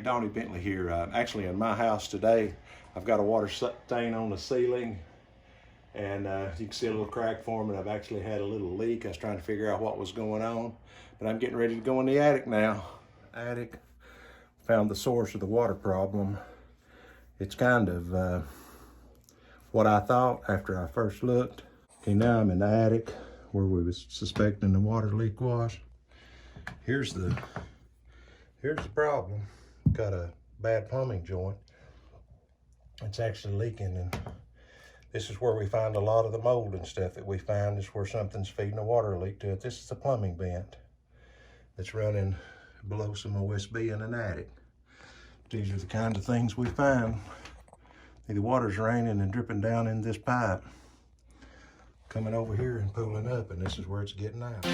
Donnie Bentley here. Actually in my house today, I've got a water stain on the ceiling, and you can see a little crack forming. I've actually had a little leak. I was trying to figure out what was going on, but I'm getting ready to go in the attic now. Found the source of the water problem. It's kind of what I thought after I first looked. Okay, now I'm in the attic where we was suspecting the water leak was. Here's the problem. Got a bad plumbing joint. It's actually leaking, and this is where we find a lot of the mold and stuff that we find is where something's feeding a water leak to it. This is a plumbing vent that's running below some OSB in an attic. These are the kind of things we find. The water's raining and dripping down in this pipe, coming over here and pooling up, and this is where it's getting out.